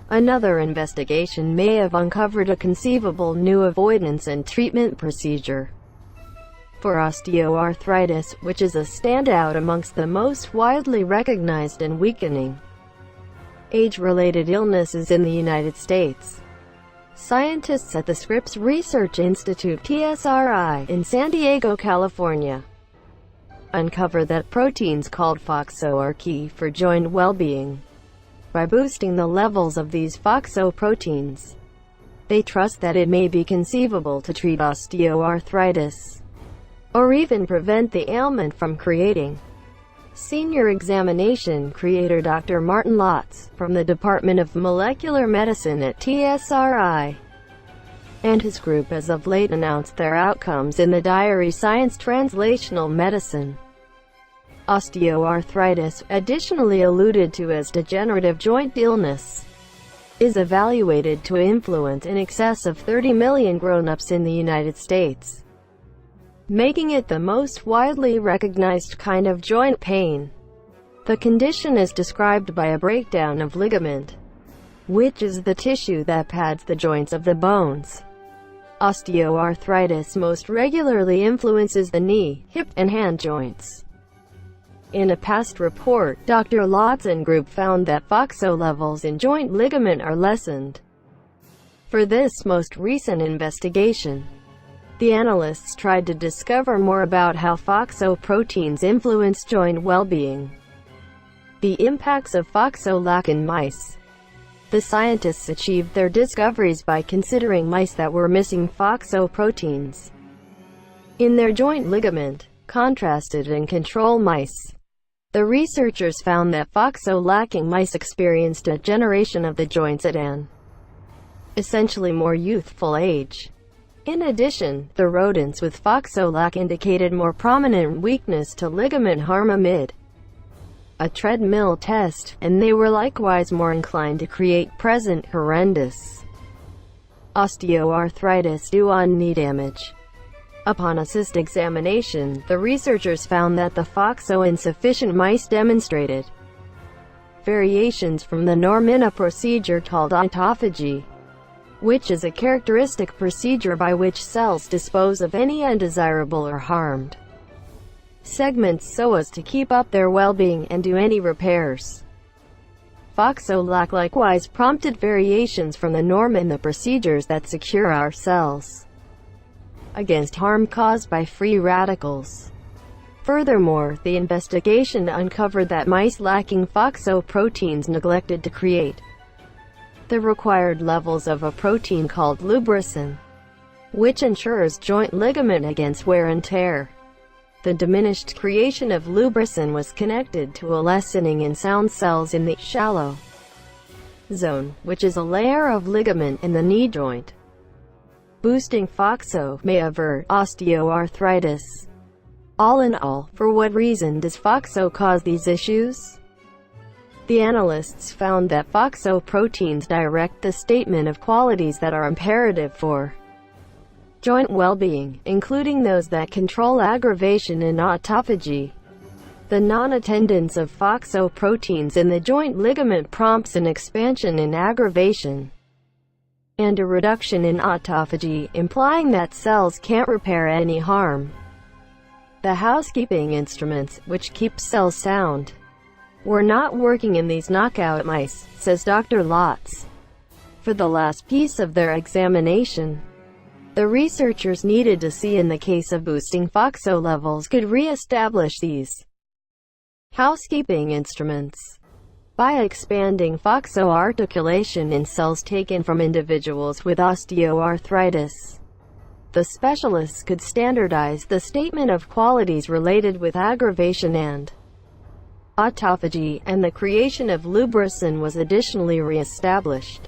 Another investigation may have uncovered a conceivable new avoidance and treatment procedure for osteoarthritis, which is a standout amongst the most widely recognized and weakening age-related illnesses in the United States. Scientists at the Scripps Research Institute (TSRI) in San Diego, California, uncovered that proteins called FOXO are key for joint well-being. By boosting the levels of these FOXO proteins, they trust that it may be conceivable to treat osteoarthritis, or even prevent the ailment from creating. Senior examination creator Dr. Martin Lotz, from the Department of Molecular Medicine at TSRI, and his group as of late announced their outcomes in the diary Science Translational Medicine. Osteoarthritis, additionally alluded to as degenerative joint illness, is evaluated to influence in excess of 30 million grown-ups in the United States, making it the most widely recognized kind of joint pain. The condition is described by a breakdown of ligament, which is the tissue that pads the joints of the bones. Osteoarthritis most regularly influences the knee, hip, and hand joints. In a past report, Dr. Lotz and group found that FOXO levels in joint ligament are lessened. For this most recent investigation, the analysts tried to discover more about how FOXO proteins influence joint well-being. The impacts of FOXO lack in mice. The scientists achieved their discoveries by considering mice that were missing FOXO proteins in their joint ligament, contrasted and control mice. The researchers found that FOXO-lacking mice experienced degeneration of the joints at an essentially more youthful age. In addition, the rodents with FOXO lack indicated more prominent weakness to ligament harm amid a treadmill test, and they were likewise more inclined to create present horrendous osteoarthritis due on knee damage. Upon a cyst examination, the researchers found that the FOXO-insufficient mice demonstrated variations from the norm in a procedure called autophagy, which is a characteristic procedure by which cells dispose of any undesirable or harmed segments so as to keep up their well-being and do any repairs. FOXO lack likewise prompted variations from the norm in the procedures that secure our cells against harm caused by free radicals. Furthermore, the investigation uncovered that mice lacking FOXO proteins neglected to create the required levels of a protein called lubricin, which ensures joint ligament against wear and tear. The diminished creation of lubricin was connected to a lessening in sound cells in the shallow zone, which is a layer of ligament in the knee joint. Boosting FOXO may avert osteoarthritis. All in all, for what reason does FOXO cause these issues? The analysts found that FOXO proteins direct the statement of qualities that are imperative for joint well-being, including those that control aggravation and autophagy. The non-attendance of FOXO proteins in the joint ligament prompts an expansion in aggravation and a reduction in autophagy, implying that cells can't repair any harm. The housekeeping instruments, which keep cells sound, were not working in these knockout mice, says Dr. Lotz. For the last piece of their examination, the researchers needed to see in the case of boosting FOXO levels could re-establish these housekeeping instruments. By expanding FOXO articulation in cells taken from individuals with osteoarthritis, the specialists could standardize the statement of qualities related with aggravation and autophagy, and the creation of lubricin was additionally re-established.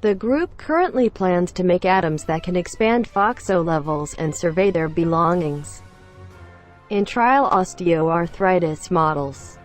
The group currently plans to make atoms that can expand FOXO levels and survey their belongings in trial osteoarthritis models.